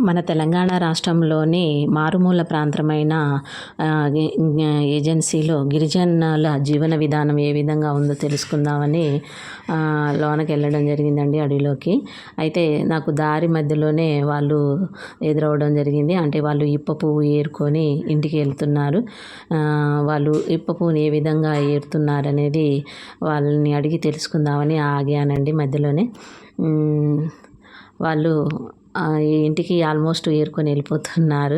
మన తెలంగాణ రాష్ట్రంలోని మారుమూల ప్రాంతమైన ఏజెన్సీలో గిరిజనుల జీవన విధానం ఏ విధంగా ఉందో తెలుసుకుందామని లోనకి వెళ్ళడం జరిగిందండి, అడవిలోకి. అయితే నాకు దారి మధ్యలోనే వాళ్ళు ఎదురవ్వడం జరిగింది. అంటే వాళ్ళు ఇప్ప పువ్వు ఏరుకొని ఇంటికి వెళ్తున్నారు. వాళ్ళు ఇప్ప పువ్వుని ఏ విధంగా ఏరుతున్నారు అనేది వాళ్ళని అడిగి తెలుసుకుందామని ఆగానండి మధ్యలోనే. వాళ్ళు ఇంటికి ఆల్మోస్ట్ ఏరుకొని వెళ్ళిపోతున్నారు.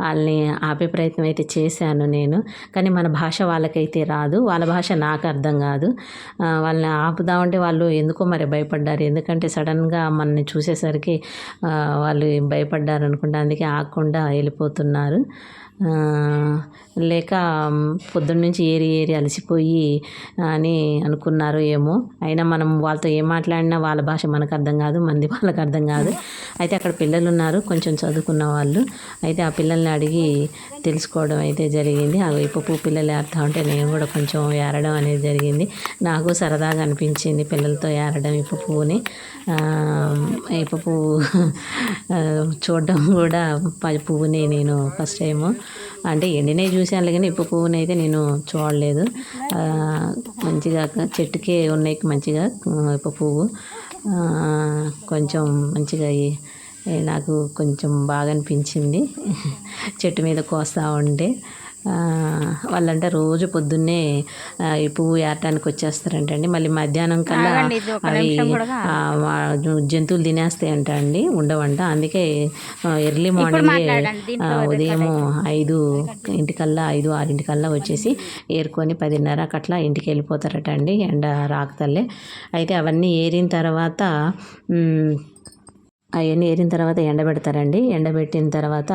వాళ్ళని ఆపే ప్రయత్నం అయితే చేశాను నేను, కానీ మన భాష వాళ్ళకైతే రాదు, వాళ్ళ భాష నాకు అర్థం కాదు. వాళ్ళని ఆపుదామంటే వాళ్ళు ఎందుకో మరి భయపడ్డారు. ఎందుకంటే సడన్గా మనల్ని చూసేసరికి వాళ్ళు భయపడ్డారు అనుకుంటా, అందుకే ఆగకుండా వెళ్ళిపోతున్నారు. లేక పొద్దున్నుంచి ఏరి అలసిపోయి అని అనుకున్నారు ఏమో. అయినా మనం వాళ్ళతో ఏం మాట్లాడినా వాళ్ళ భాష మనకు అర్థం కాదు, మనది వాళ్ళకి అర్థం కాదు. అయితే అక్కడ పిల్లలు ఉన్నారు, కొంచెం చదువుకున్న వాళ్ళు. అయితే ఆ పిల్లల్ని అడిగి తెలుసుకోవడం అయితే జరిగింది. ఆ ఇప్ప పువ్వు పిల్లలు ఏరుతా ఉంటే నేను కూడా కొంచెం ఏరడం అనేది జరిగింది. నాకు సరదాగా అనిపించింది పిల్లలతో ఏరడం ఇప్ప పువ్వుని. ఇప్ప పువ్వు చూడడం కూడా పువ్వుని నేను ఫస్ట్ టైము, అంటే ఎండినవి చూశాను కానీ ఇప్ప పువ్వుని అయితే నేను చూడలేదు. మంచిగా చెట్టుకే ఉన్నాయి మంచిగా ఇప్ప పువ్వు. కొంచెం మంచిగా నాకు కొంచెం బాగా అనిపించింది చెట్టు మీద కోస్తూ ఉంటే. వాళ్ళంటే రోజు పొద్దున్నే ఈ పువ్వు ఏరటానికి వచ్చేస్తారంటండి. మళ్ళీ మధ్యాహ్నం కల్లా అవి జంతువులు తినేస్తాయి అంట అండి, ఉండవంట. అందుకే ఎర్లీ మార్నింగే ఉదయం 5 6 వచ్చేసి ఏరుకొని 10:30 అట్లా ఇంటికి వెళ్ళిపోతారట అండి, ఎండ రాకతల్లే. అయితే అవన్నీ ఏరిన తర్వాత అవన్నీ ఏరిన తర్వాత ఎండబెడతారండి. ఎండబెట్టిన తర్వాత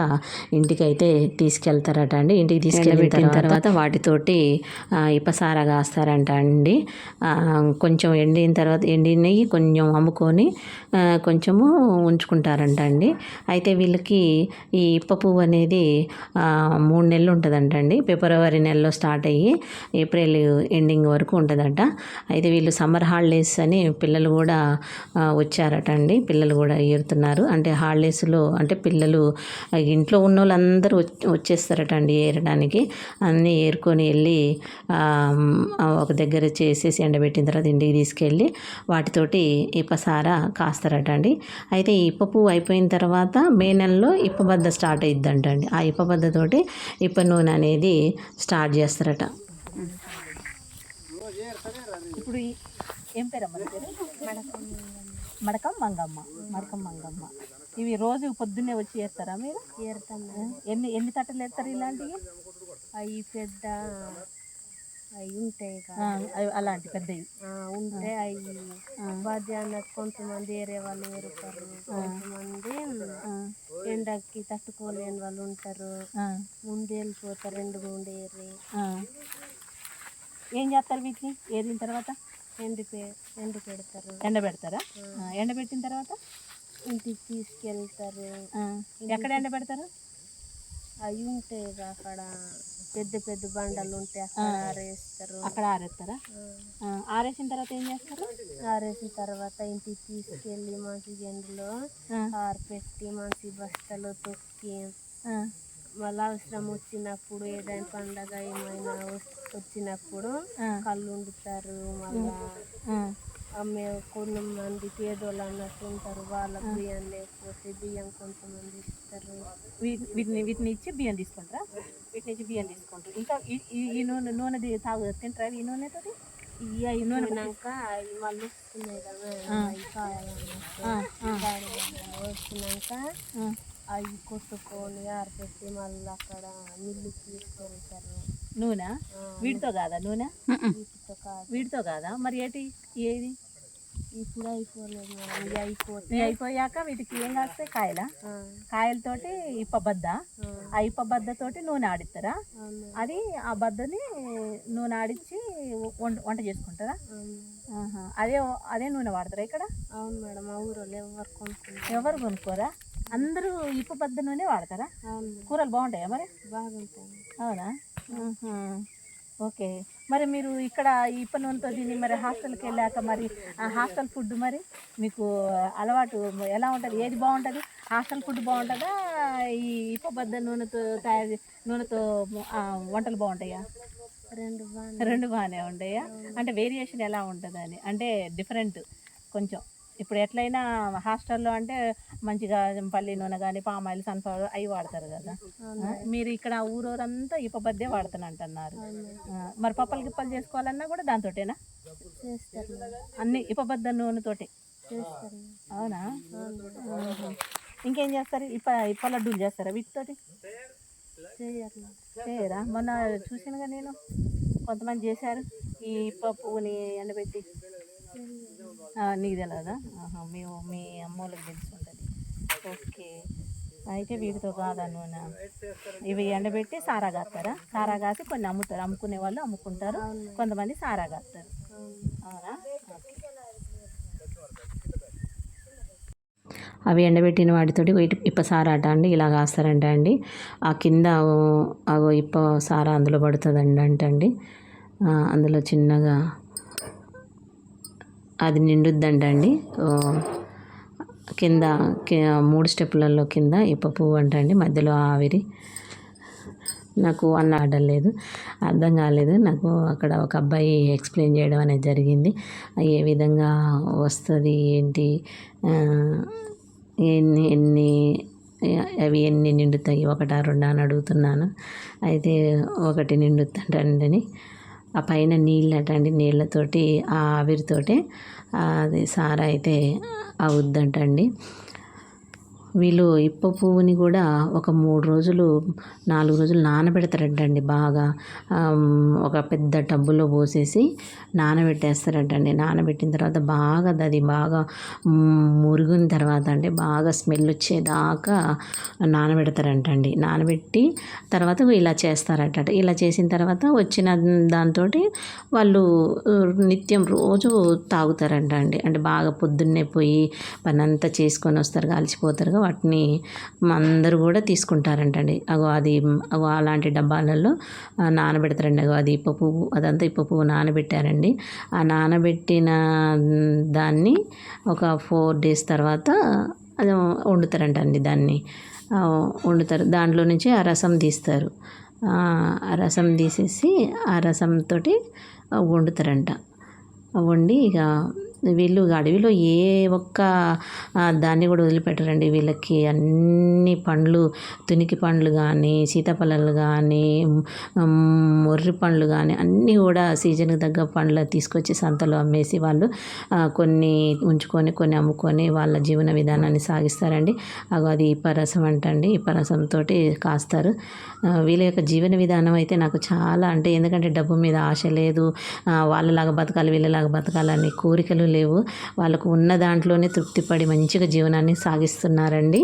ఇంటికి అయితే తీసుకెళ్తారట అండి. ఇంటికి తీసుకెళ్ళిన తర్వాత వాటితోటి ఇప్పసార కాస్తారంట అండి. కొంచెం ఎండినవి కొంచెం అమ్ముకొని కొంచెము ఉంచుకుంటారంట అండి. అయితే వీళ్ళకి ఈ ఇప్ప పువ్వు అనేది 3 నెలలు ఉంటుందంట అండి. ఫిబ్రవరి నెలలో స్టార్ట్ అయ్యి ఏప్రిల్ ఎండింగ్ వరకు ఉంటుందంట. అయితే వీళ్ళు సమ్మర్ హాలిడేస్ అని పిల్లలు కూడా వచ్చారట అండి. పిల్లలు కూడా ఏరుతున్నారు. అంటే హాలిడేస్లో అంటే పిల్లలు ఇంట్లో ఉన్న వాళ్ళందరూ వచ్చేస్తారట అండి ఏరడానికి. అన్నీ ఏరుకొని వెళ్ళి ఒక దగ్గర చేసేసి ఎండబెట్టిన తర్వాత ఇంటికి తీసుకెళ్ళి వాటితోటి ఇప్పసార కాస్తారట అండి. అయితే ఈ ఇప్ప పువ్వు అయిపోయిన తర్వాత మే నెలలో ఇప్పబద్ద స్టార్ట్ అయిద్దంట అండి. ఆ ఇప్పబద్దతోటి ఇప్ప నూనె అనేది స్టార్ట్ చేస్తారట. ఇప్పుడు ఏం పేరమ్మ పేరు? మడకం మంగమ్మ. ఇవి రోజు పొద్దున్నే వచ్చి చేస్తారా మీరు? ఏరుతాం. ఎన్ని తట్టలు వేస్తారు ఇలాంటివి? అవి పెద్ద అవి ఉంటాయి అలాంటి పెద్దవి ఉంటే అవి మధ్యాహ్నం కొంతమంది ఏరే వాళ్ళు ఏరుతారు, కొంతమంది ఎండకి తట్టుకోలేని వాళ్ళు ఉంటారు, ముందు వెళ్ళిపోతారు 2-3 ఏరి. ఏం చేస్తారు వీటిని ఏరిన తర్వాత? ఎండపెడతారు. ఎండబెడతారా? ఎండబెట్టిన తర్వాత ఇంటికి తీసుకెళ్తారు. ఎక్కడ ఎండబెడతారు? అవి ఉంటాయి అక్కడ పెద్ద బండలు ఉంటాయి, అక్కడ ఆరేస్తారు. అక్కడ ఆరేస్తారా? ఆరేసిన తర్వాత ఏం చేస్తారు? ఆరేసిన తర్వాత ఇంటికి తీసుకెళ్ళి మంచి ఎండలో ఆరపెట్టి మంచి బస్తలో తొక్కి మళ్ళీ అవసరం వచ్చినప్పుడు ఏదైనా పండగ ఏమైనా వచ్చినప్పుడు కళ్ళు వండుతారు. మళ్ళా కొంతమంది పేదోళ్ళు అన్నట్టు ఉంటారు, వాళ్ళకు బియ్యం లేకపోతే బియ్యం కొంతమంది ఇస్తారు. వీటిని ఇచ్చి బియ్యం తీసుకుంటారా? వీటిని ఇచ్చి బియ్యం తీసుకుంటారు. ఇంకా ఈ నూనె తింటారా? ఈ నూనెతో ఈ నూనె అవి మళ్ళీ వస్తున్నాయి కదా, వచ్చినాక అవి కొట్టుకొని ఆరపెట్టి మళ్ళీ అక్కడ మిల్లుకి తీసుకెళ్తారు. నూనె వీటితో కాదా? నూనె వీటితో కాదా? మరి ఏది ఇప్పుడు అయిపోలేదు మేడం. ఇవి అయిపోయాక వీటికి ఏం కాస్తాయి? కాయలతోటి ఇప్పబద్ద. ఆ ఇప్పబద్దతోటి నూనె ఆడిస్తారా? అది ఆ బద్దని నూనె ఆడించి వంట చేసుకుంటారా? అదే నూనె వాడతారా ఇక్కడ? అవును మేడం. మా ఊరిలో ఎవరు కొనుక్కోరా? అందరూ ఇప్పబద్ద నూనె వాడతారా? కూరలు బాగుంటాయా మరి? బాగుంటాయి. అవునా? ఓకే. మరి మీరు ఇక్కడ ఇప్ప నూనెతో తిని మరి హాస్టల్కి వెళ్ళాక మరి హాస్టల్ ఫుడ్ మరి మీకు అలవాటు ఎలా ఉంటుంది? ఏది బాగుంటుంది? హాస్టల్ ఫుడ్ బాగుంటుందా, ఈ ఇప్పబద్ద నూనెతో నూనెతో వంటలు బాగుంటాయా? రెండు బాగానే ఉంటాయా? అంటే వేరియేషన్ ఎలా ఉంటుందని, అంటే డిఫరెంట్ కొంచెం. ఇప్పుడు ఎట్లయినా హాస్టల్లో అంటే మంచిగా పల్లి నూనె కానీ పామాయిల్ సన్ఫ్లవర్ అవి వాడతారు కదా. మీరు ఇక్కడ ఊరూరంతా ఇప్పబద్దే వాడుతానంటున్నారు. మరి పప్పలు గిప్పలు చేసుకోవాలన్నా కూడా దాంతోటేనా? అన్ని ఇప్పబద్ద నూనెతోటి అవునా? ఇంకేం చేస్తారు? ఇప్ప లడ్డూలు చేస్తారా వీటితోటి? చేయరా? మొన్న చూసానుగా నేను, కొంతమంది చేశారు ఈ ఇప్ప పువ్వుని ఎండబెట్టి. నీకు తెలియదా? మీ అమ్మోళ్ళకి తెలుసుంటుంది. ఓకే, అయితే వీటితో కాదా నూనె? ఇవి ఎండబెట్టి సారా కాస్తారా? సారా కాసి కొన్ని అమ్ముతారు, అమ్ముకునే వాళ్ళు అమ్ముకుంటారు, కొంతమంది సారా కాస్తారు. అవునా? ఓకే. అవి ఎండబెట్టిన వాటితోటి ఇప్ప సారా అట అండి, ఇలా కాస్తారంట అండి. ఆ కింద అగో ఇప్ప సారా అందులో పడుతుందండి అంటండి. అందులో చిన్నగా అది నిండుద్దంట అండి. కింద 3 స్టెప్పులలో కింద ఇప్ప పువ్వు అంటండి, మధ్యలో ఆవిరి. నాకు ఆడడం లేదు, అర్థం కాలేదు నాకు. అక్కడ ఒక అబ్బాయి ఎక్స్ప్లెయిన్ చేయడం అనేది జరిగింది. ఏ విధంగా వస్తుంది ఏంటి, అవి ఎన్ని నిండుతాయి, 1 2 అని అడుగుతున్నాను. అయితే 1 నిండుతుంటండి. ఆ పైన నీళ్ళటండి, నీళ్ళతోటి ఆ ఆవిరితోటి అది సారా అయితే అవుద్దంటండి. వీళ్ళు ఇప్ప పువ్వుని కూడా ఒక 3 రోజులు 4 రోజులు నానబెడతారంటండి బాగా. ఒక పెద్ద టబ్బులో పోసేసి నానబెట్టేస్తారంటండి. నానబెట్టిన తర్వాత బాగా అది బాగా మురిగిన తర్వాత అంటే బాగా స్మెల్ వచ్చేదాకా నానబెడతారంటండి. నానబెట్టి తర్వాత ఇలా చేస్తారట. ఇలా చేసిన తర్వాత వచ్చిన దాంతో వాళ్ళు నిత్యం రోజు తాగుతారంట అండి. అంటే బాగా పొద్దున్నే పోయి పని అంతా చేసుకొని వస్తారు, అలసిపోతారుగా, వాటిని అందరూ కూడా తీసుకుంటారంటండి. అగో అలాంటి డబ్బాలలో నానబెడతారండి. అది ఇప్ప పువ్వు, అదంతా ఇప్ప పువ్వు నానబెట్టారండి. ఆ నానబెట్టిన దాన్ని ఒక 4 days తర్వాత అది వండుతారంట అండి. దాన్ని వండుతారు, దాంట్లో నుంచి ఆ రసం తీస్తారు. ఆ రసం తీసేసి ఆ రసంతో వండుతారంట. వండి ఇక వీళ్ళు అడవిలో ఏ ఒక్క దాన్ని కూడా వదిలిపెట్టరండి. వీళ్ళకి అన్ని పండ్లు, తునికి పండ్లు కానీ, సీతాఫలాలు కానీ, మొర్రి పండ్లు కానీ అన్నీ కూడా సీజన్కి తగ్గ పండ్లు తీసుకొచ్చి సంతలో అమ్మేసి వాళ్ళు కొన్ని ఉంచుకొని కొన్ని అమ్ముకొని వాళ్ళ జీవన విధానాన్ని సాగిస్తారండి. అది ఇప్పరసం అంటండి. ఇప్పరసంతో కాస్తారు. వీళ్ళ యొక్క జీవన విధానం అయితే నాకు చాలా, అంటే ఎందుకంటే డబ్బు మీద ఆశ లేదు, వాళ్ళలాగా బతకాలి వీళ్ళలాగా బతకాలని కోరికలు లేవు. వాళ్ళకు ఉన్న దాంట్లోనే తృప్తిపడి మంచిగా జీవనాన్ని సాగిస్తున్నారండి.